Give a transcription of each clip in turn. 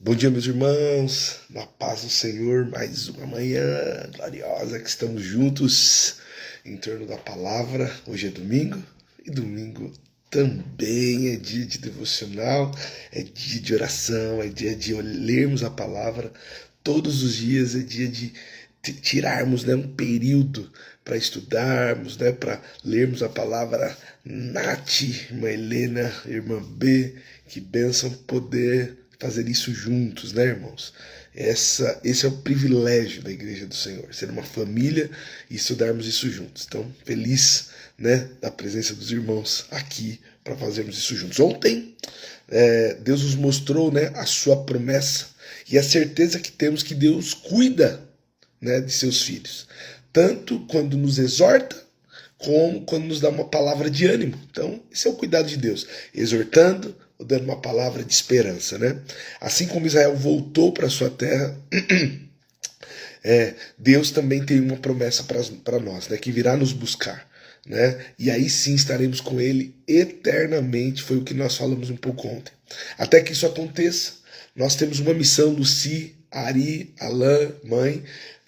Bom dia, meus irmãos, na paz do Senhor, mais uma manhã gloriosa que estamos juntos em torno da palavra. Hoje é domingo e domingo também é dia de devocional, é dia de oração, é dia de lermos a palavra. Todos os dias é dia de tirarmos, um período para estudarmos, para lermos a palavra. Nath, irmã Helena, irmã B, que bênção poder fazer isso juntos, irmãos? Esse é o privilégio da Igreja do Senhor, ser uma família e estudarmos isso juntos. Então, feliz, da presença dos irmãos aqui para fazermos isso juntos. Ontem, Deus nos mostrou, a sua promessa e a certeza que temos que Deus cuida, de seus filhos, tanto quando nos exorta, como quando nos dá uma palavra de ânimo. Então, esse é o cuidado de Deus, exortando, dando uma palavra de esperança, Assim como Israel voltou para sua terra, Deus também tem uma promessa para nós, que virá nos buscar, E aí sim estaremos com Ele eternamente. Foi o que nós falamos um pouco ontem. Até que isso aconteça, nós temos uma missão, Luci, Ari, Alain, mãe,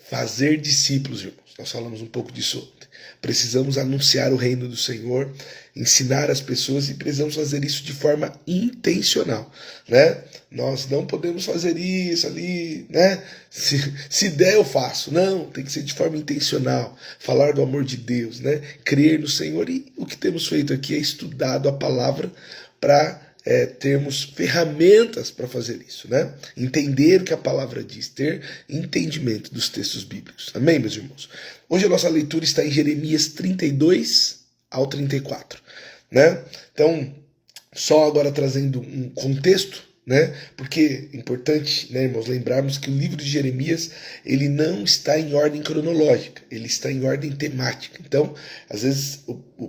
fazer discípulos, irmãos. Nós falamos um pouco disso ontem. Precisamos anunciar o reino do Senhor, ensinar as pessoas, e precisamos fazer isso de forma intencional, Nós não podemos fazer isso ali, Se der eu faço. Não, tem que ser de forma intencional. Falar do amor de Deus, Crer no Senhor. E o que temos feito aqui é estudado a palavra para termos ferramentas para fazer isso, Entender o que a palavra diz, ter entendimento dos textos bíblicos. Amém, meus irmãos? Hoje a nossa leitura está em Jeremias 32 ao 34, Então, só agora trazendo um contexto, Porque é importante, irmãos, lembrarmos que o livro de Jeremias, ele não está em ordem cronológica, ele está em ordem temática. Então, às vezes,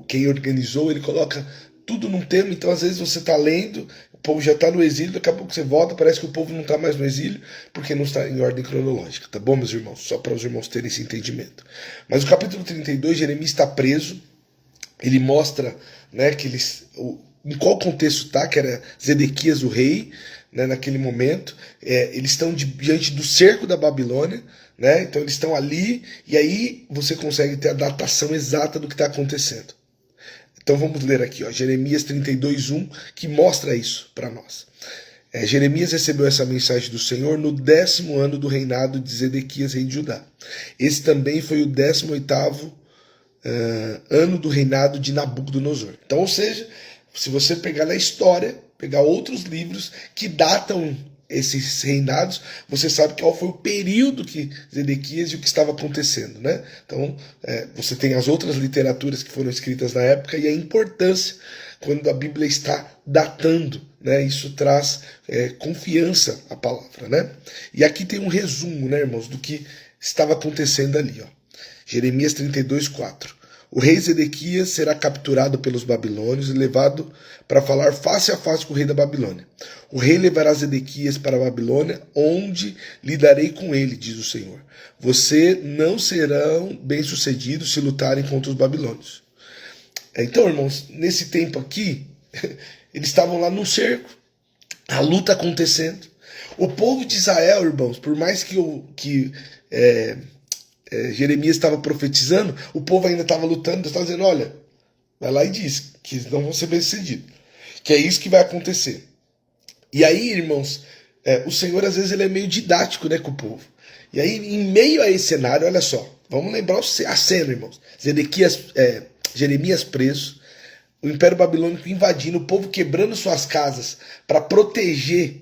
quem organizou, ele coloca tudo num tema. Então às vezes você está lendo, o povo já está no exílio, daqui a pouco você volta, parece que o povo não está mais no exílio, porque não está em ordem cronológica, tá bom, meus irmãos? Só para os irmãos terem esse entendimento. Mas o capítulo 32, Jeremias está preso, ele mostra, que eles, em qual contexto está, que era Zedequias o rei, naquele momento, eles estão diante do cerco da Babilônia, então eles estão ali, e aí você consegue ter a datação exata do que está acontecendo. Então vamos ler aqui, Jeremias 32:1, que mostra isso para nós. Jeremias recebeu essa mensagem do Senhor no 10º ano do reinado de Zedequias, rei de Judá. Esse também foi o 18º ano do reinado de Nabucodonosor. Então, ou seja, se você pegar na história, pegar outros livros que datam esses reinados, você sabe qual foi o período que Zedequias e o que estava acontecendo, Então, você tem as outras literaturas que foram escritas na época e a importância quando a Bíblia está datando, Isso traz confiança à palavra, E aqui tem um resumo, irmãos, do que estava acontecendo ali, Jeremias 32:4. O rei Zedequias será capturado pelos babilônios e levado para falar face a face com o rei da Babilônia. O rei levará Zedequias para a Babilônia, onde lidarei com ele, diz o Senhor. Você não serão bem-sucedidos se lutarem contra os babilônios. Então, irmãos, nesse tempo aqui, eles estavam lá no cerco, a luta acontecendo. O povo de Israel, irmãos, por mais que Jeremias estava profetizando, o povo ainda estava lutando. Deus estava dizendo, olha, vai lá e diz que eles não vão ser bem-sucedidos, que é isso que vai acontecer. E aí, irmãos, o Senhor às vezes ele é meio didático, com o povo. E aí, em meio a esse cenário, olha só, vamos lembrar a cena, irmãos. Jeremias preso, o Império Babilônico invadindo, o povo quebrando suas casas para proteger,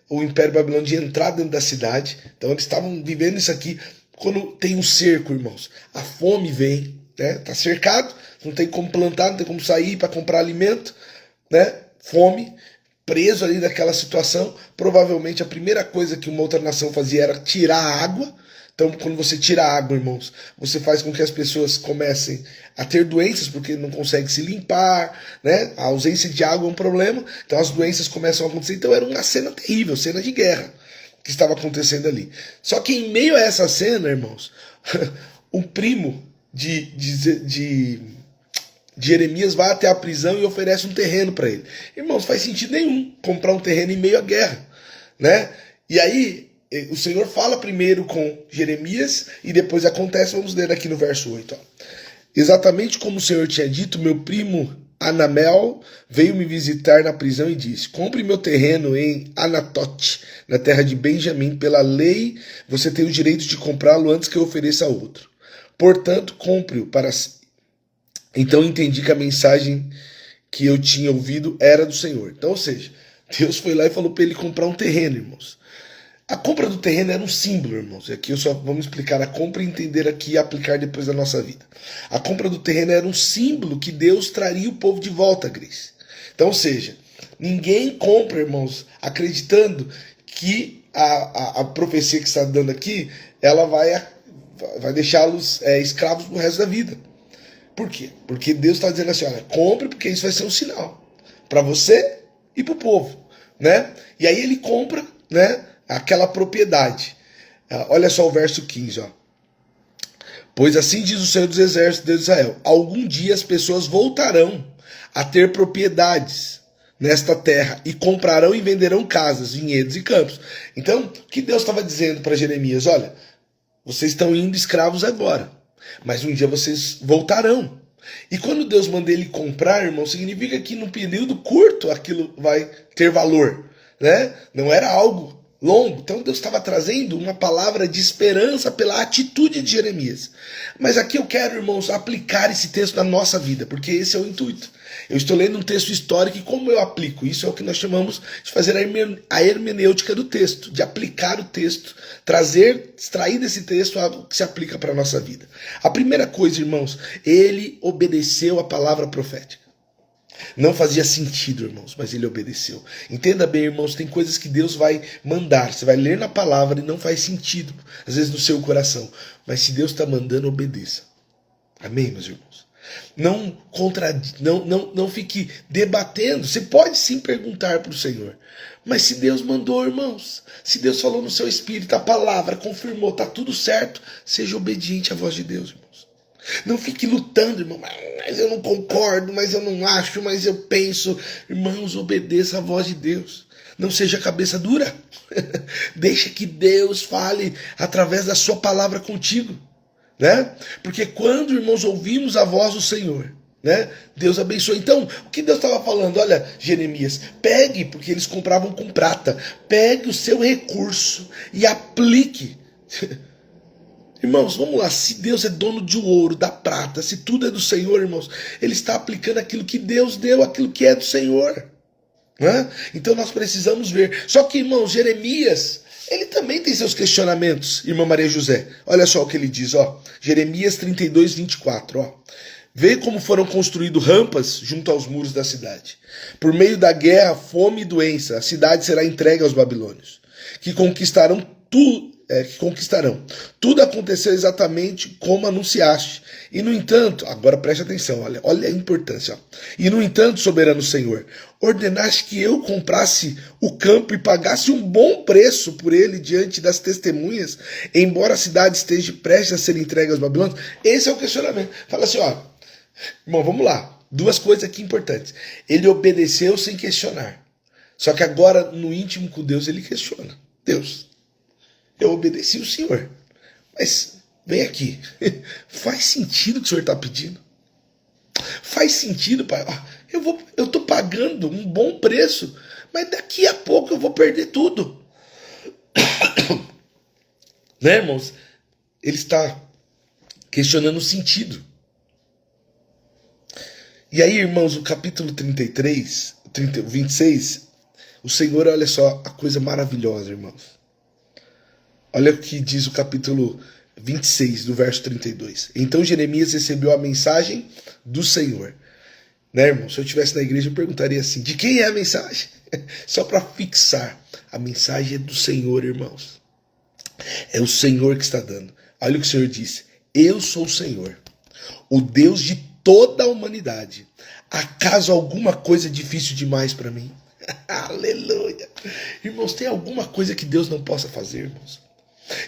o Império Babilônico de entrar dentro da cidade. Então eles estavam vivendo isso aqui. Quando tem um cerco, irmãos, a fome vem, tá cercado, não tem como plantar, não tem como sair para comprar alimento, fome, preso ali daquela situação. Provavelmente a primeira coisa que uma outra nação fazia era tirar a água. Então, quando você tira a água, irmãos, você faz com que as pessoas comecem a ter doenças, porque não conseguem se limpar, A ausência de água é um problema, então as doenças começam a acontecer. Então era uma cena terrível, cena de guerra que estava acontecendo ali. Só que em meio a essa cena, irmãos, um primo de Jeremias vai até a prisão e oferece um terreno para ele. Irmãos, faz sentido nenhum comprar um terreno em meio à guerra, E aí, o Senhor fala primeiro com Jeremias e depois acontece, vamos ler aqui no verso 8. Ó. Exatamente como o Senhor tinha dito, meu primo Anamel veio me visitar na prisão e disse: compre meu terreno em Anatote, na terra de Benjamim. Pela lei, você tem o direito de comprá-lo antes que eu ofereça a outro. Portanto, compre-o para si. Então entendi que a mensagem que eu tinha ouvido era do Senhor. Então, ou seja, Deus foi lá e falou para ele comprar um terreno, irmãos. A compra do terreno era um símbolo, irmãos. Aqui eu só vamos explicar a compra e entender aqui e aplicar depois da nossa vida. A compra do terreno era um símbolo que Deus traria o povo de volta, Grace. Então, ou seja, ninguém compra, irmãos, acreditando que a profecia que está dando aqui, ela vai deixá-los escravos pro resto da vida. Por quê? Porque Deus está dizendo assim, olha, compre porque isso vai ser um sinal para você e para o povo, né? E aí ele compra, né, aquela propriedade. Olha só o verso 15, ó. Pois assim diz o Senhor dos Exércitos de Israel, algum dia as pessoas voltarão a ter propriedades nesta terra e comprarão e venderão casas, vinhedos e campos. Então, o que Deus estava dizendo para Jeremias? Olha, vocês estão indo escravos agora, mas um dia vocês voltarão. E quando Deus manda ele comprar, irmão, significa que num período curto aquilo vai ter valor, né? Não era algo longo. Então Deus estava trazendo uma palavra de esperança pela atitude de Jeremias. Mas aqui eu quero, irmãos, aplicar esse texto na nossa vida, porque esse é o intuito. Eu estou lendo um texto histórico e como eu aplico? Isso é o que nós chamamos de fazer a hermenêutica do texto, de aplicar o texto, extrair desse texto algo que se aplica para a nossa vida. A primeira coisa, irmãos, ele obedeceu a palavra profética. Não fazia sentido, irmãos, mas ele obedeceu. Entenda bem, irmãos, tem coisas que Deus vai mandar. Você vai ler na palavra e não faz sentido, às vezes no seu coração. Mas se Deus está mandando, obedeça. Amém, meus irmãos? Não fique debatendo. Você pode sim perguntar para o Senhor. Mas se Deus mandou, irmãos, se Deus falou no seu espírito, a palavra confirmou, está tudo certo, seja obediente à voz de Deus, irmãos. Não fique lutando, irmão, mas eu não concordo, mas eu não acho, mas eu penso. Irmãos, obedeça à voz de Deus. Não seja cabeça dura. Deixa que Deus fale através da sua palavra contigo, né? Porque quando, irmãos, ouvimos a voz do Senhor, né, Deus abençoa. Então, o que Deus estava falando? Olha, Jeremias, pegue, porque eles compravam com prata, pegue o seu recurso e aplique. Irmãos, vamos lá, se Deus é dono de ouro, da prata, se tudo é do Senhor, irmãos, ele está aplicando aquilo que Deus deu, aquilo que é do Senhor, né? Então nós precisamos ver. Só que, irmãos, Jeremias, ele também tem seus questionamentos, irmã Maria José. Olha só o que ele diz, ó, Jeremias 32, 24, ó. Vê como foram construídas rampas junto aos muros da cidade. Por meio da guerra, fome e doença, a cidade será entregue aos babilônios, que conquistarão tudo. Tudo aconteceu exatamente como anunciaste. E no entanto, agora preste atenção, olha a importância. Ó. E no entanto, soberano Senhor, ordenaste que eu comprasse o campo e pagasse um bom preço por ele diante das testemunhas, embora a cidade esteja prestes a ser entregue aos babilônios. Esse é o questionamento. Fala assim, ó, irmão, vamos lá. Duas coisas aqui importantes. Ele obedeceu sem questionar. Só que agora, no íntimo com Deus, ele questiona. Deus, eu obedeci o Senhor, mas vem aqui, faz sentido o que o Senhor está pedindo? Faz sentido, pai? Eu estou pagando um bom preço, mas daqui a pouco eu vou perder tudo. Né, irmãos? Ele está questionando o sentido. E aí, irmãos, o capítulo 26, o Senhor, olha só a coisa maravilhosa, irmãos. Olha o que diz o capítulo 26, do verso 32. Então Jeremias recebeu a mensagem do Senhor. Né, irmão? Se eu estivesse na igreja, eu perguntaria assim, de quem é a mensagem? Só para fixar. A mensagem é do Senhor, irmãos. É o Senhor que está dando. Olha o que o Senhor disse. Eu sou o Senhor, o Deus de toda a humanidade. Acaso alguma coisa difícil demais para mim? Aleluia. Irmãos, tem alguma coisa que Deus não possa fazer, irmãos?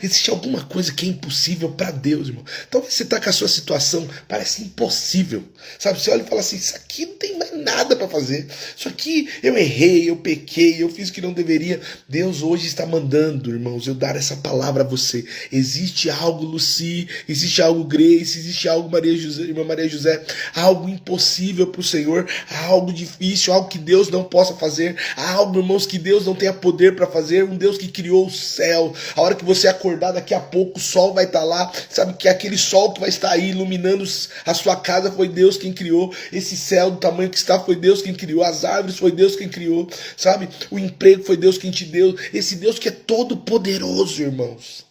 Existe alguma coisa que é impossível para Deus, irmão. Talvez você está com a sua situação, parece impossível. Sabe, você olha e fala assim, isso aqui não tem mais nada para fazer. Isso aqui eu errei, eu pequei, eu fiz o que não deveria. Deus hoje está mandando, irmãos, eu dar essa palavra a você. Existe algo, Luci, existe algo, Grace, existe algo, Maria José, irmã Maria José, algo impossível para o Senhor, algo difícil, algo que Deus não possa fazer, algo, irmãos, que Deus não tenha poder para fazer, um Deus que criou o céu. A hora que você acordar daqui a pouco, o sol vai estar lá, sabe que aquele sol que vai estar aí iluminando a sua casa foi Deus quem criou, esse céu do tamanho que está foi Deus quem criou, as árvores foi Deus quem criou, sabe, o emprego foi Deus quem te deu, esse Deus que é todo poderoso, irmãos,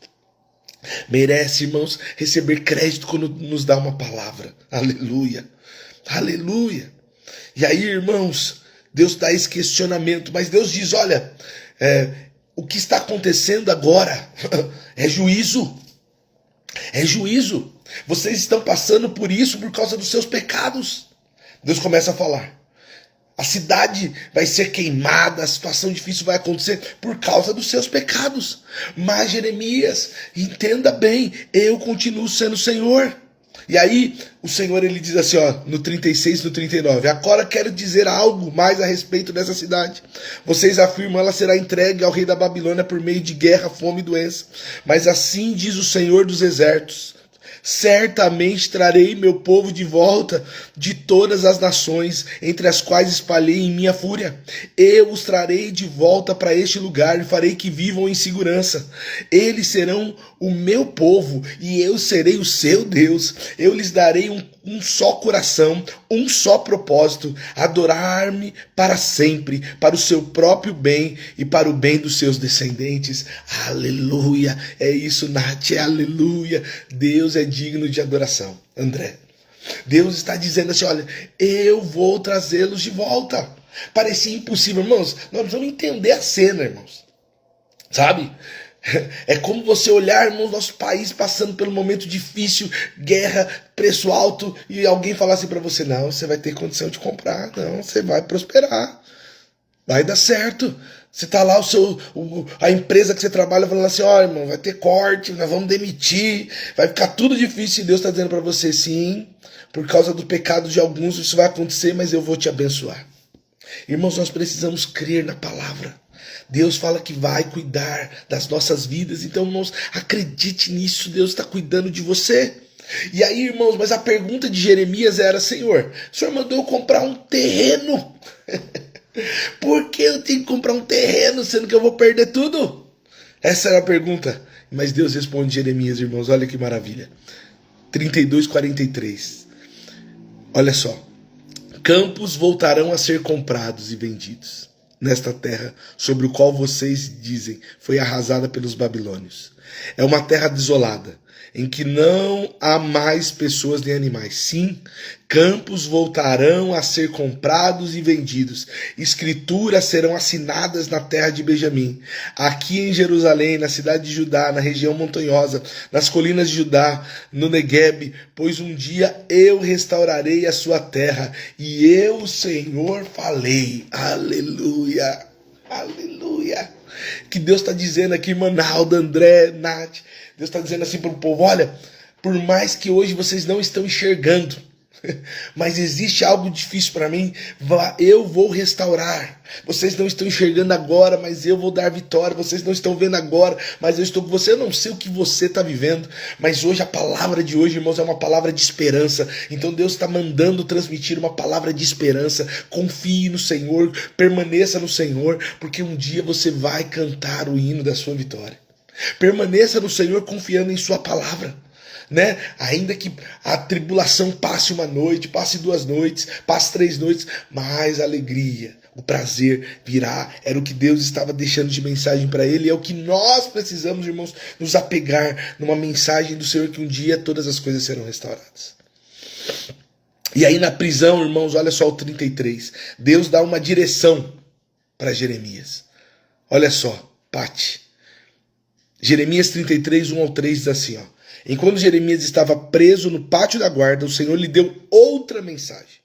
merece, irmãos, receber crédito quando nos dá uma palavra, aleluia, aleluia. E aí, irmãos, Deus dá esse questionamento, mas Deus diz, olha, o que está acontecendo agora é juízo. É juízo. Vocês estão passando por isso por causa dos seus pecados. Deus começa a falar. A cidade vai ser queimada, a situação difícil vai acontecer por causa dos seus pecados. Mas Jeremias, entenda bem, eu continuo sendo o Senhor. E aí, o Senhor, ele diz assim, ó, no 36 e no 39, agora quero dizer algo mais a respeito dessa cidade. Vocês afirmam, ela será entregue ao rei da Babilônia por meio de guerra, fome e doença. Mas assim diz o Senhor dos exércitos, certamente trarei meu povo de volta de todas as nações, entre as quais espalhei em minha fúria. Eu os trarei de volta para este lugar e farei que vivam em segurança. Eles serão o meu povo e eu serei o seu Deus. Eu lhes darei um só coração, um só propósito, adorar-me para sempre, para o seu próprio bem e para o bem dos seus descendentes. Aleluia, é isso, Nath, aleluia. Deus é digno de adoração. André, Deus está dizendo assim, olha, eu vou trazê-los de volta. Parecia impossível, irmãos, nós precisamos entender a cena, irmãos, sabe? É como você olhar, irmãos, nosso país passando pelo momento difícil, guerra, preço alto, e alguém falar assim para você, não, você vai ter condição de comprar, não, você vai prosperar, vai dar certo. Você tá lá, a empresa que você trabalha falando assim, ó, irmão, vai ter corte, nós vamos demitir, vai ficar tudo difícil, e Deus está dizendo para você, sim, por causa do pecado de alguns isso vai acontecer, mas eu vou te abençoar. Irmãos, nós precisamos crer na palavra. Deus fala que vai cuidar das nossas vidas. Então, irmãos, acredite nisso. Deus está cuidando de você. E aí, irmãos, mas a pergunta de Jeremias era, Senhor, o Senhor mandou eu comprar um terreno. Por que eu tenho que comprar um terreno, sendo que eu vou perder tudo? Essa era a pergunta. Mas Deus responde Jeremias, irmãos, olha que maravilha. 32:43. Olha só. Campos voltarão a ser comprados e vendidos nesta terra, sobre o qual vocês dizem, foi arrasada pelos babilônios. É uma terra desolada, em que não há mais pessoas nem animais. Sim, campos voltarão a ser comprados e vendidos. Escrituras serão assinadas na terra de Benjamim. Aqui em Jerusalém, na cidade de Judá, na região montanhosa, nas colinas de Judá, no Neguebe, pois um dia eu restaurarei a sua terra, e eu, o Senhor, falei. Aleluia, aleluia. Que Deus está dizendo aqui, Manaldo, André, Nath, Deus está dizendo assim para o povo, olha, por mais que hoje vocês não estão enxergando, mas existe algo difícil para mim, eu vou restaurar. Vocês não estão enxergando agora, mas eu vou dar vitória. Vocês não estão vendo agora, mas eu estou com você. Eu não sei o que você está vivendo, mas hoje, a palavra de hoje, irmãos, é uma palavra de esperança. Então Deus está mandando transmitir uma palavra de esperança. Confie no Senhor, permaneça no Senhor, porque um dia você vai cantar o hino da sua vitória. Permaneça no Senhor confiando em sua palavra. Né? Ainda que a tribulação passe uma noite, passe 2 noites, passe 3 noites, mas a alegria, o prazer virá. Era o que Deus estava deixando de mensagem para ele, e é o que nós precisamos, irmãos, nos apegar numa mensagem do Senhor, que um dia todas as coisas serão restauradas. E aí na prisão, irmãos, olha só o 33, Deus dá uma direção para Jeremias. Olha só, Pati, Jeremias 33, 1-3 diz assim, ó: enquanto Jeremias estava preso no pátio da guarda, o Senhor lhe deu outra mensagem.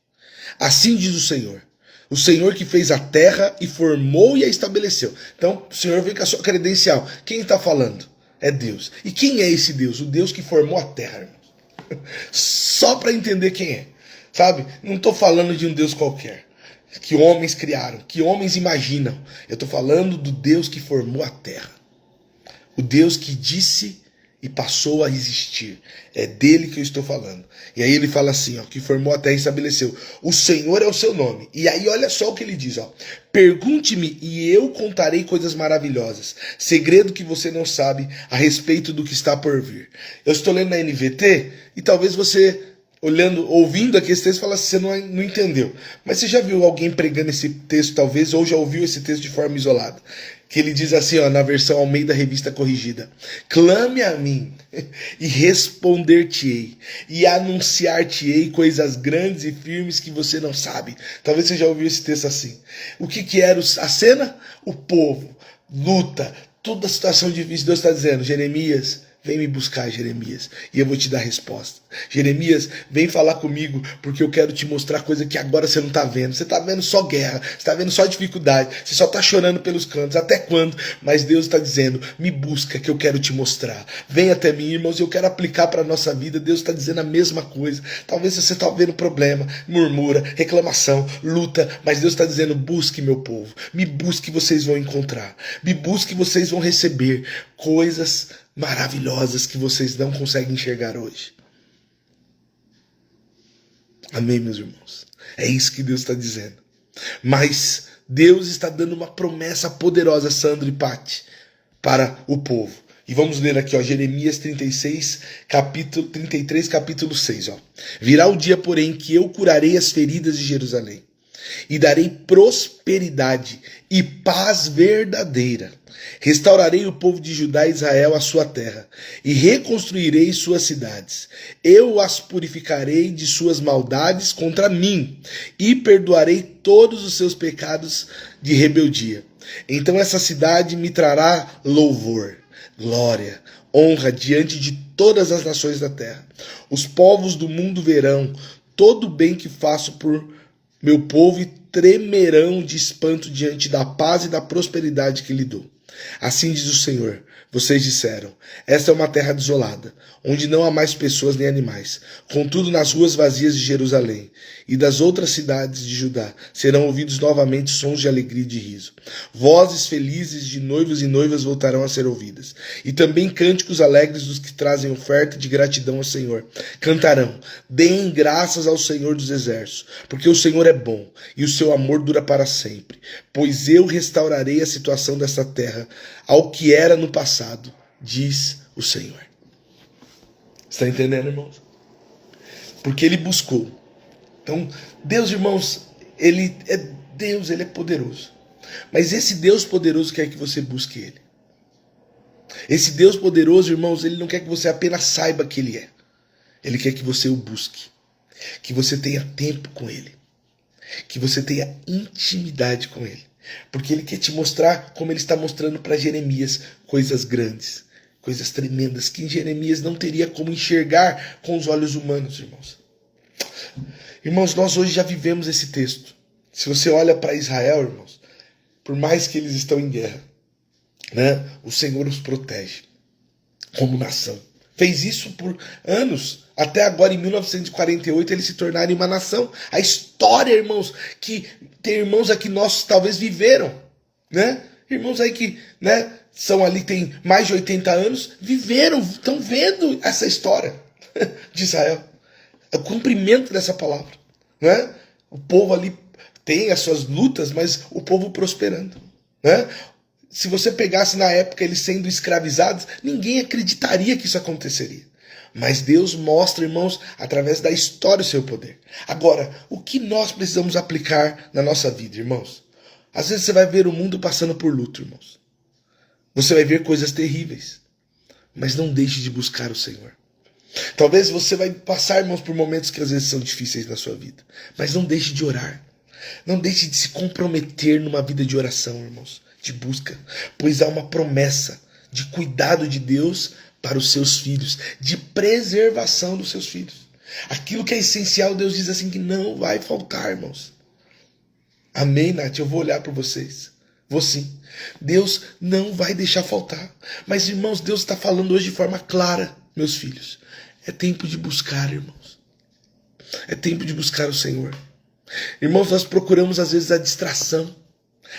Assim diz o Senhor que fez a terra e formou e a estabeleceu. Então, o Senhor vem com a sua credencial. Quem está falando? é Deus. E quem é esse Deus? O Deus que formou a terra, irmãos. Só para entender quem é. Sabe? Não estou falando de um Deus qualquer, que homens criaram, que homens imaginam. Eu estou falando do Deus que formou a terra. O Deus que disse e passou a existir. É dele que eu estou falando. E aí ele fala assim, ó, que formou a terra e estabeleceu. O Senhor é o seu nome. E aí olha só o que ele diz, ó. Pergunte-me e eu contarei coisas maravilhosas. Segredo que você não sabe a respeito do que está por vir. Eu estou lendo na NVT e talvez você, ouvindo aqui esse texto, fala assim, você não entendeu. Mas você já viu alguém pregando esse texto, talvez, ou já ouviu esse texto de forma isolada? Que ele diz assim, ó, na versão Almeida Revista Corrigida: clame a mim e responder-te-ei e anunciar-te-ei coisas grandes e firmes que você não sabe. Talvez você já ouviu esse texto assim. O que era a cena? O povo, luta, toda a situação difícil. Deus está dizendo, Jeremias, vem me buscar, Jeremias, e eu vou te dar resposta. Jeremias, vem falar comigo, porque eu quero te mostrar coisa que agora você não está vendo. Você está vendo só guerra, você está vendo só dificuldade, você só está chorando pelos cantos. Até quando? Mas Deus está dizendo, me busca que eu quero te mostrar. Vem até mim, irmãos, eu quero aplicar para a nossa vida. Deus está dizendo a mesma coisa. Talvez você está vendo problema, murmura, reclamação, luta, mas Deus está dizendo, busque meu povo, me busque, vocês vão encontrar. Me busque, vocês vão receber coisas maravilhosas que vocês não conseguem enxergar hoje. Amém, meus irmãos? É isso que Deus está dizendo. Mas Deus está dando uma promessa poderosa, Sandro e Pati, para o povo. E vamos ler aqui, ó, Jeremias 33, capítulo 6. Ó. Virá o dia, porém, que eu curarei as feridas de Jerusalém, e darei prosperidade e paz verdadeira. Restaurarei o povo de Judá e Israel à sua terra, e reconstruirei suas cidades. Eu as purificarei de suas maldades contra mim, e perdoarei todos os seus pecados de rebeldia. Então essa cidade me trará louvor, glória, honra diante de todas as nações da terra. Os povos do mundo verão todo o bem que faço por meu povo e tremerão de espanto diante da paz e da prosperidade que lhe dou. Assim diz o Senhor, vocês disseram, esta é uma terra desolada, onde não há mais pessoas nem animais. Contudo, nas ruas vazias de Jerusalém e das outras cidades de Judá serão ouvidos novamente sons de alegria e de riso. Vozes felizes de noivos e noivas voltarão a ser ouvidas. E também cânticos alegres dos que trazem oferta de gratidão ao Senhor. Cantarão, deem graças ao Senhor dos exércitos, porque o Senhor é bom e o seu amor dura para sempre. Pois eu restaurarei a situação desta terra ao que era no passado, diz o Senhor. Está entendendo, irmãos? Porque ele buscou. Então, Deus, irmãos, ele é Deus, ele é poderoso. Mas esse Deus poderoso quer que você busque ele. Esse Deus poderoso, irmãos, ele não quer que você apenas saiba que ele é. Ele quer que você o busque. Que você tenha tempo com ele. Que você tenha intimidade com ele. Porque ele quer te mostrar, como ele está mostrando para Jeremias, coisas grandes, coisas tremendas, que Jeremias não teria como enxergar com os olhos humanos, irmãos. Irmãos, nós hoje já vivemos esse texto. Se você olha para Israel, irmãos, por mais que eles estão em guerra, né, o Senhor os protege como nação. Fez isso por anos. Até agora, em 1948, eles se tornaram uma nação. A história, irmãos, que tem irmãos aqui nossos talvez viveram, né? Irmãos aí que, né, são ali, tem mais de 80 anos, viveram, estão vendo essa história de Israel. É o cumprimento dessa palavra, né? O povo ali tem as suas lutas, mas o povo prosperando, né? Se você pegasse na época eles sendo escravizados, ninguém acreditaria que isso aconteceria. Mas Deus mostra, irmãos, através da história o seu poder. Agora, o que nós precisamos aplicar na nossa vida, irmãos? Às vezes você vai ver o mundo passando por luto, irmãos. Você vai ver coisas terríveis. Mas não deixe de buscar o Senhor. Talvez você vai passar, irmãos, por momentos que às vezes são difíceis na sua vida. Mas não deixe de orar. Não deixe de se comprometer numa vida de oração, irmãos. De busca. Pois há uma promessa de cuidado de Deus para os seus filhos, de preservação dos seus filhos. Aquilo que é essencial, Deus diz assim que não vai faltar, irmãos. Amém, Nath? Eu vou olhar para vocês. Vou sim. Deus não vai deixar faltar. Mas, irmãos, Deus está falando hoje de forma clara, meus filhos. É tempo de buscar, irmãos. É tempo de buscar o Senhor. Irmãos, nós procuramos às vezes a distração.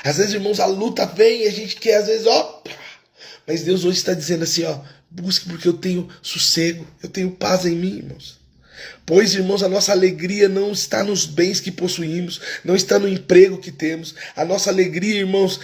Às vezes, irmãos, a luta vem e a gente quer, às vezes, ó. Mas Deus hoje está dizendo assim, ó. Busque porque eu tenho sossego, eu tenho paz em mim, irmãos. Pois, irmãos, a nossa alegria não está nos bens que possuímos, não está no emprego que temos. A nossa alegria, irmãos,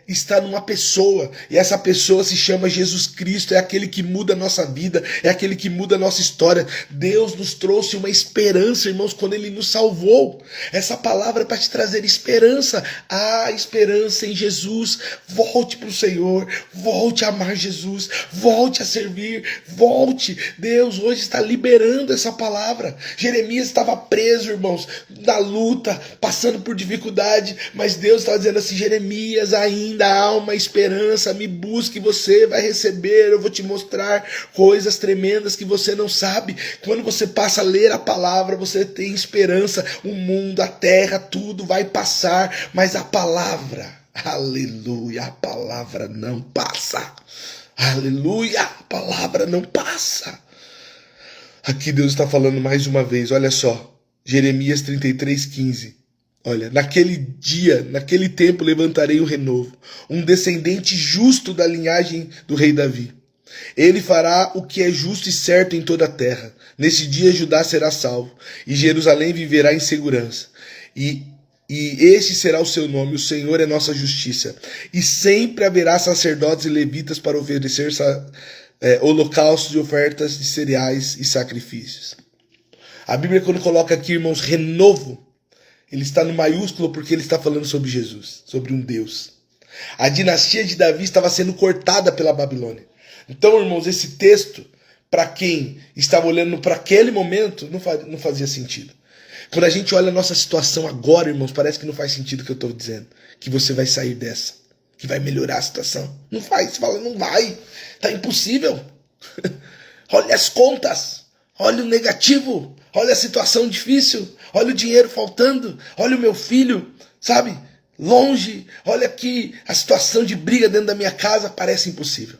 está numa pessoa. E essa pessoa se chama Jesus Cristo, é aquele que muda a nossa vida, é aquele que muda a nossa história. Deus nos trouxe uma esperança, irmãos, quando Ele nos salvou. Essa palavra é para te trazer esperança. Há esperança em Jesus. Volte para o Senhor, volte a amar Jesus, volte a servir, volte. Deus hoje está liberando essa palavra. Jeremias estava preso, irmãos, na luta, passando por dificuldade, mas Deus está dizendo assim: Jeremias, ainda há uma esperança, me busque, você vai receber, eu vou te mostrar coisas tremendas que você não sabe. Quando você passa a ler a palavra, você tem esperança. O mundo, a terra, tudo vai passar, mas a palavra, aleluia, a palavra não passa. Aleluia, a palavra não passa. Aqui Deus está falando mais uma vez, olha só, Jeremias 33:15. Olha, naquele dia, naquele tempo levantarei um renovo, um descendente justo da linhagem do rei Davi. Ele fará o que é justo e certo em toda a terra. Nesse dia Judá será salvo, e Jerusalém viverá em segurança. E este será o seu nome, o Senhor é nossa justiça. E sempre haverá sacerdotes e levitas para oferecer holocaustos e ofertas de cereais e sacrifícios. A Bíblia, quando coloca aqui, irmãos, renovo, ele está no maiúsculo porque ele está falando sobre Jesus, sobre um Deus. A dinastia de Davi estava sendo cortada pela Babilônia. Então, irmãos, esse texto, para quem estava olhando para aquele momento, não fazia sentido. Quando a gente olha a nossa situação agora, irmãos, parece que não faz sentido o que eu estou dizendo. Que você vai sair dessa, que vai melhorar a situação. Não faz, você fala, não vai. Está impossível. Olha as contas, olha o negativo, olha a situação difícil, olha o dinheiro faltando, olha o meu filho, sabe, longe, olha aqui a situação de briga dentro da minha casa, parece impossível.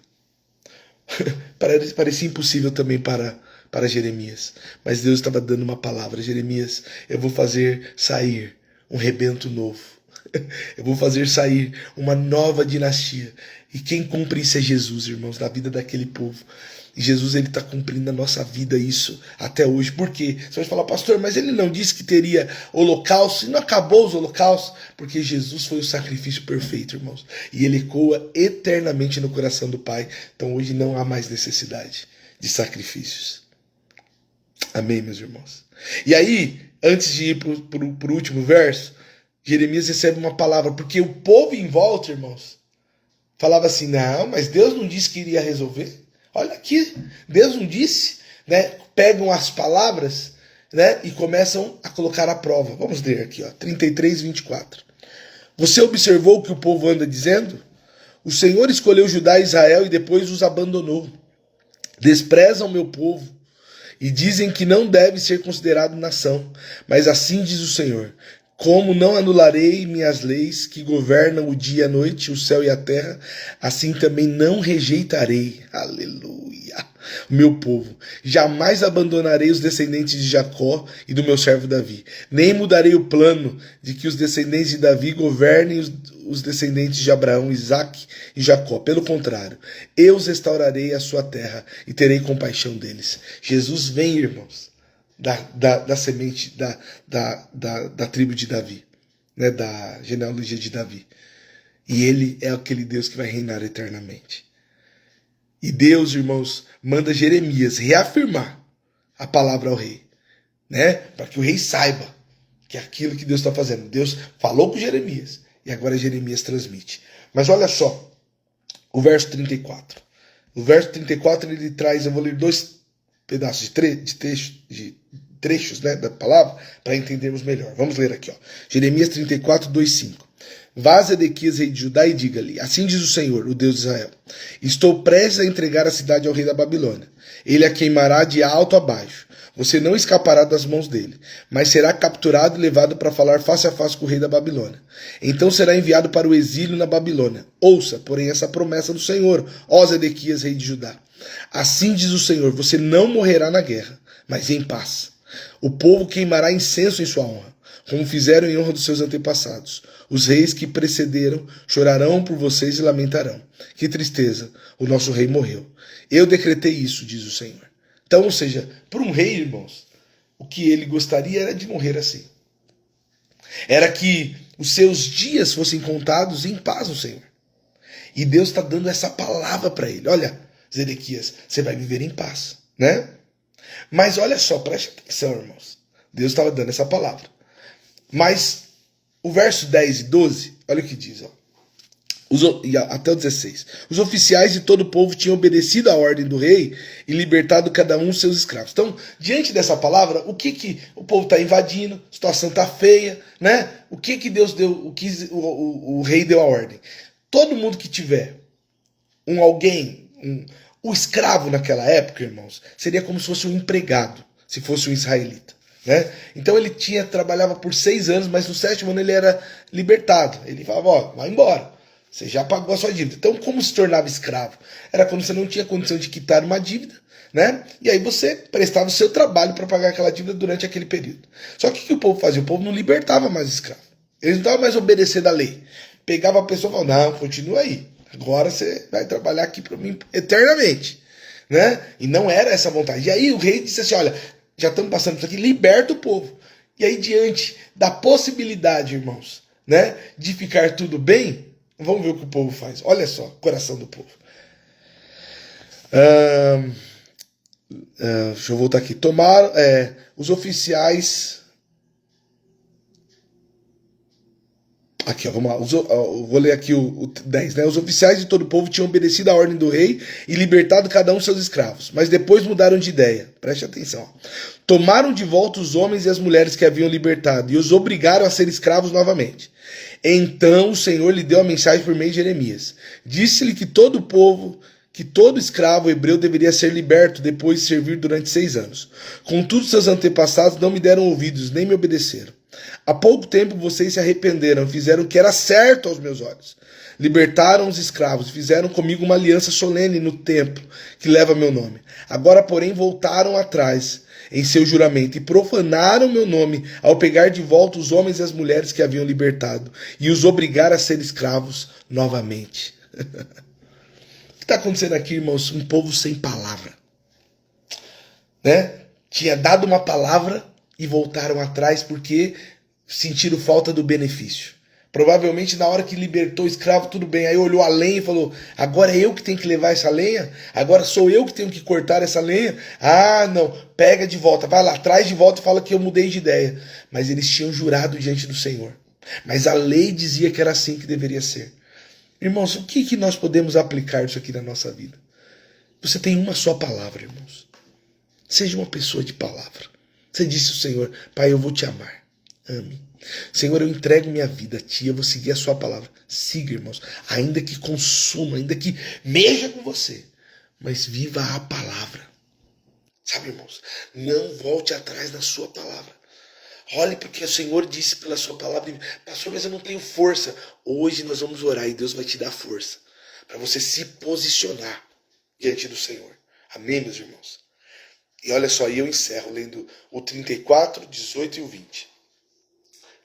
Parecia impossível também para Jeremias, mas Deus estava dando uma palavra: Jeremias, eu vou fazer sair um rebento novo. Eu vou fazer sair uma nova dinastia. E quem cumpre isso é Jesus, irmãos, na vida daquele povo. E Jesus, ele está cumprindo na nossa vida isso até hoje. Por quê? Você vai falar, pastor, mas ele não disse que teria holocausto, e não acabou os holocaustos? Porque Jesus foi o sacrifício perfeito, irmãos. E ele ecoa eternamente no coração do Pai. Então hoje não há mais necessidade de sacrifícios. Amém, meus irmãos? E aí, antes de ir para o último verso, Jeremias recebe uma palavra, porque o povo em volta, irmãos, falava assim, não, mas Deus não disse que iria resolver. Olha aqui, Deus não disse, né? Pegam as palavras, né? E começam a colocar à prova. Vamos ler aqui, ó, 33:24. Você observou o que o povo anda dizendo? O Senhor escolheu Judá e Israel e depois os abandonou. Desprezam meu povo e dizem que não deve ser considerado nação. Mas assim diz o Senhor: como não anularei minhas leis que governam o dia e a noite, o céu e a terra, assim também não rejeitarei, aleluia, o meu povo. Jamais abandonarei os descendentes de Jacó e do meu servo Davi. Nem mudarei o plano de que os descendentes de Davi governem os descendentes de Abraão, Isaque e Jacó. Pelo contrário, eu os restaurarei a sua terra e terei compaixão deles. Jesus vem, irmãos, da semente da tribo de Davi, né, da genealogia de Davi. E ele é aquele Deus que vai reinar eternamente. E Deus, irmãos, manda Jeremias reafirmar a palavra ao rei, né, para que o rei saiba que é aquilo que Deus está fazendo. Deus falou com Jeremias e agora Jeremias transmite. Mas olha só, o verso 34. O verso 34 ele traz, eu vou ler dois pedaços de trechos, né, da palavra, para entendermos melhor. Vamos ler aqui, ó. Jeremias 34, 2, 5. Vá a Zedequias, rei de Judá, e diga-lhe: assim diz o Senhor, o Deus de Israel: estou prestes a entregar a cidade ao rei da Babilônia. Ele a queimará de alto a baixo. Você não escapará das mãos dele, mas será capturado e levado para falar face a face com o rei da Babilônia. Então será enviado para o exílio na Babilônia. Ouça, porém, essa promessa do Senhor, ó Zedequias, rei de Judá. Assim diz o Senhor: você não morrerá na guerra, mas em paz. O povo queimará incenso em sua honra, como fizeram em honra dos seus antepassados. Os reis que precederam chorarão por vocês e lamentarão. Que tristeza, o nosso rei morreu. Eu decretei isso, diz o Senhor. Então, ou seja, para um rei, irmãos, o que ele gostaria era de morrer assim. Era que os seus dias fossem contados em paz no Senhor. E Deus está dando essa palavra para ele. Olha, Zedequias, você vai viver em paz, né? Mas olha só, preste atenção, irmãos. Deus estava dando essa palavra. Mas o verso 10 e 12, olha o que diz, ó. Até o 16. Os oficiais de todo o povo tinham obedecido à ordem do rei e libertado cada um seus escravos. Então, diante dessa palavra, o que o povo está invadindo? A situação está feia, né? O que Deus deu, o rei deu a ordem? Todo mundo que tiver o escravo naquela época, irmãos, seria como se fosse um empregado, se fosse um israelita. Né? Então ele trabalhava por 6 anos, mas no 7º ano ele era libertado. Ele falava, ó, vai embora. Você já pagou a sua dívida. Então, como se tornava escravo? Era quando você não tinha condição de quitar uma dívida, né? E aí você prestava o seu trabalho para pagar aquela dívida durante aquele período. Só que o que o povo fazia? O povo não libertava mais o escravo. Eles não estavam mais obedecendo à lei. Pegava a pessoa e falava, não, continua aí. Agora você vai trabalhar aqui para mim eternamente. Né? E não era essa vontade. E aí o rei disse assim, olha, já estamos passando por isso aqui, liberta o povo. E aí, diante da possibilidade, irmãos, né, de ficar tudo bem, vamos ver o que o povo faz. Olha só, o coração do povo. Deixa eu voltar aqui. Tomaram os oficiais. Aqui, ó, vamos lá. Vou ler aqui o 10, né? Os oficiais de todo o povo tinham obedecido à ordem do rei e libertado cada um seus escravos. Mas depois mudaram de ideia. Preste atenção. Tomaram de volta os homens e as mulheres que haviam libertado e os obrigaram a ser escravos novamente. Então o Senhor lhe deu a mensagem por meio de Jeremias. Disse-lhe que todo escravo hebreu deveria ser liberto depois de servir durante 6 anos. Contudo, seus antepassados não me deram ouvidos, nem me obedeceram. Há pouco tempo vocês se arrependeram, fizeram o que era certo aos meus olhos. Libertaram os escravos, fizeram comigo uma aliança solene no templo que leva meu nome. Agora, porém, voltaram atrás em seu juramento e profanaram meu nome ao pegar de volta os homens e as mulheres que haviam libertado e os obrigar a ser escravos novamente. O que está acontecendo aqui, irmãos? Um povo sem palavra. Né? Tinha dado uma palavra e voltaram atrás porque sentiram falta do benefício. Provavelmente na hora que libertou o escravo, tudo bem. Aí olhou a lenha e falou, agora é eu que tenho que levar essa lenha? Agora sou eu que tenho que cortar essa lenha? Ah, não, pega de volta, vai lá, traz de volta e fala que eu mudei de ideia. Mas eles tinham jurado diante do Senhor. Mas a lei dizia que era assim que deveria ser. Irmãos, o que nós podemos aplicar isso aqui na nossa vida? Você tem uma só palavra, irmãos. Seja uma pessoa de palavra. Você disse ao Senhor, Pai, eu vou te amar. Ame. Senhor, eu entrego minha vida a Ti, eu vou seguir a Sua palavra. Siga, irmãos, ainda que consuma, ainda que mexa com você, mas viva a palavra. Sabe, irmãos, não volte atrás da Sua palavra. Olhe porque o Senhor disse pela Sua palavra, pastor, mas eu não tenho força. Hoje nós vamos orar e Deus vai te dar força para você se posicionar diante do Senhor. Amém, meus irmãos? E olha só, e eu encerro lendo o 34, 18 e o 20.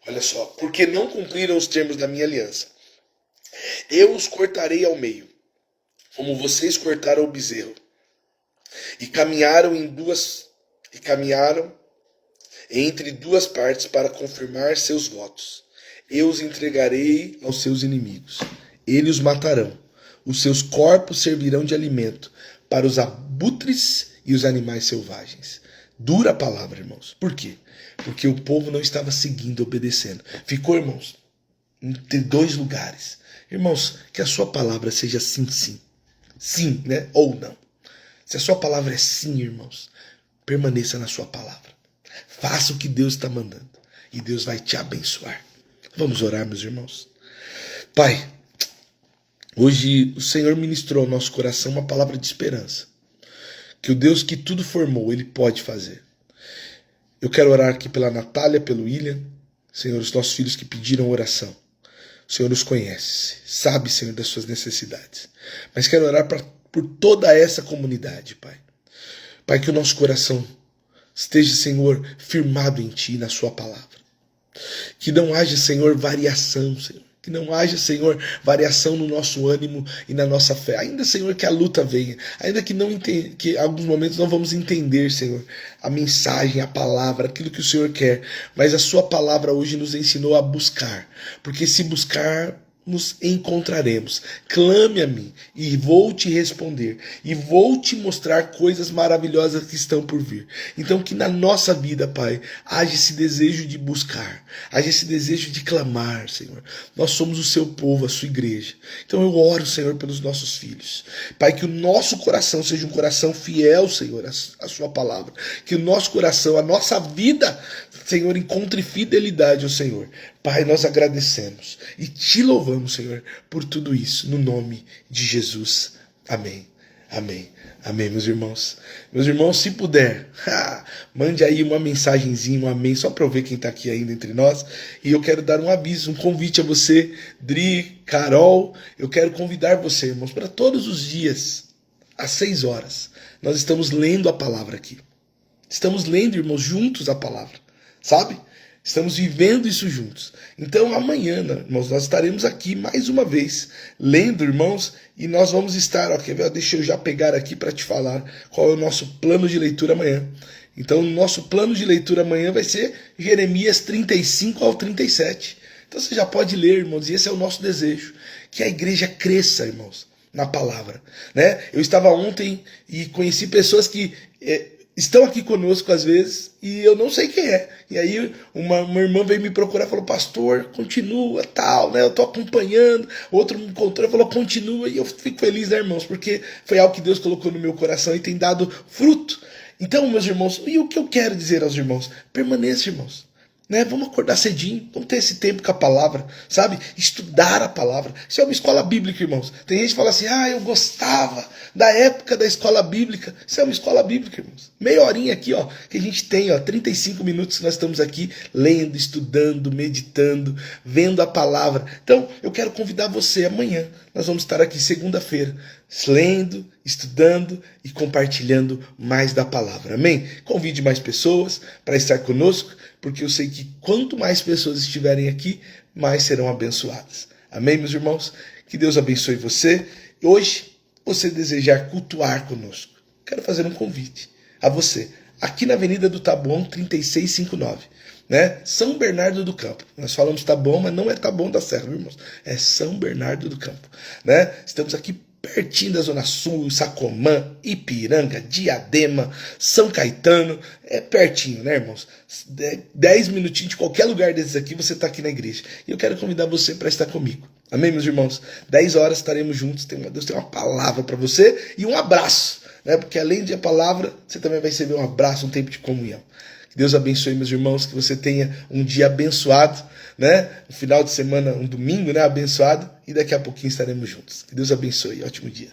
Olha só, porque não cumpriram os termos da minha aliança. Eu os cortarei ao meio, como vocês cortaram o bezerro. E caminharam entre duas partes para confirmar seus votos. Eu os entregarei aos seus inimigos. Eles os matarão. Os seus corpos servirão de alimento para os abutres e os animais selvagens. Dura a palavra, irmãos. Por quê? Porque o povo não estava seguindo, obedecendo. Ficou, irmãos, entre 2 lugares. Irmãos, que a sua palavra seja sim, sim. Sim, né? Ou não. Se a sua palavra é sim, irmãos, permaneça na sua palavra. Faça o que Deus está mandando. E Deus vai te abençoar. Vamos orar, meus irmãos. Pai, hoje o Senhor ministrou ao nosso coração uma palavra de esperança. Que o Deus que tudo formou, Ele pode fazer. Eu quero orar aqui pela Natália, pelo William, Senhor, os nossos filhos que pediram oração. O Senhor os conhece, sabe, Senhor, das suas necessidades. Mas quero orar por toda essa comunidade, Pai. Pai, que o nosso coração esteja, Senhor, firmado em Ti, na Sua palavra. Que não haja, Senhor, variação, Senhor. Que não haja, Senhor, variação no nosso ânimo e na nossa fé. Ainda, Senhor, que a luta venha. Ainda que em alguns momentos não vamos entender, Senhor, a mensagem, a palavra, aquilo que o Senhor quer. Mas a Sua palavra hoje nos ensinou a buscar. Porque se buscar, nos encontraremos. Clame a mim e vou te responder. E vou te mostrar coisas maravilhosas que estão por vir. Então que na nossa vida, Pai, haja esse desejo de buscar. Haja esse desejo de clamar, Senhor. Nós somos o seu povo, a sua igreja. Então eu oro, Senhor, pelos nossos filhos. Pai, que o nosso coração seja um coração fiel, Senhor, à sua palavra. Que o nosso coração, a nossa vida, Senhor, encontre fidelidade ao Senhor. Pai, nós agradecemos e te louvamos, Senhor, por tudo isso, no nome de Jesus. Amém. Amém. Amém, meus irmãos. Meus irmãos, se puder, mande aí uma mensagenzinha, um amém, só para eu ver quem está aqui ainda entre nós. E eu quero dar um aviso, um convite a você, Dri, Carol. Eu quero convidar você, irmãos, para todos os dias, às 6 horas. Nós estamos lendo a palavra aqui. Estamos lendo, irmãos, juntos a palavra, sabe? Estamos vivendo isso juntos. Então amanhã, irmãos, nós estaremos aqui mais uma vez, lendo, irmãos, e nós vamos estar, deixa eu já pegar aqui para te falar qual é o nosso plano de leitura amanhã. Então o nosso plano de leitura amanhã vai ser Jeremias 35 ao 37. Então você já pode ler, irmãos, e esse é o nosso desejo, que a igreja cresça, irmãos, na palavra, né? Eu estava ontem e conheci pessoas que estão aqui conosco às vezes e eu não sei quem é. E aí uma irmã veio me procurar e falou: pastor, continua, tal, né? Eu tô acompanhando. Outro me encontrou e falou: continua. E eu fico feliz, né, irmãos? Porque foi algo que Deus colocou no meu coração e tem dado fruto. Então, meus irmãos, e o que eu quero dizer aos irmãos? Permaneça, irmãos. Né? Vamos acordar cedinho, vamos ter esse tempo com a palavra, sabe? Estudar a palavra. Isso é uma escola bíblica, irmãos. Tem gente que fala assim: eu gostava da época da escola bíblica. Isso é uma escola bíblica, irmãos. Meia horinha aqui, que a gente tem, 35 minutos que nós estamos aqui lendo, estudando, meditando, vendo a palavra. Então, eu quero convidar você amanhã. Nós vamos estar aqui segunda-feira, lendo, estudando e compartilhando mais da palavra. Amém? Convide mais pessoas para estar conosco, porque eu sei que quanto mais pessoas estiverem aqui, mais serão abençoadas. Amém, meus irmãos? Que Deus abençoe você. Hoje, você desejar cultuar conosco, quero fazer um convite a você, aqui na Avenida do Taboão, 3659, né? São Bernardo do Campo. Nós falamos Taboão, mas não é Taboão da Serra, meus irmãos. É São Bernardo do Campo, né? Estamos aqui pertinho da Zona Sul, Sacomã, Ipiranga, Diadema, São Caetano, é pertinho, né, irmãos? 10 minutinhos de qualquer lugar desses aqui, você está aqui na igreja. E eu quero convidar você para estar comigo. Amém, meus irmãos? 10 horas estaremos juntos, Deus tem uma palavra para você e um abraço, né? Porque além de a palavra, você também vai receber um abraço, um tempo de comunhão. Que Deus abençoe, meus irmãos, que você tenha um dia abençoado, né? Um final de semana, um domingo, né? Abençoado. E daqui a pouquinho estaremos juntos. Que Deus abençoe. Ótimo dia.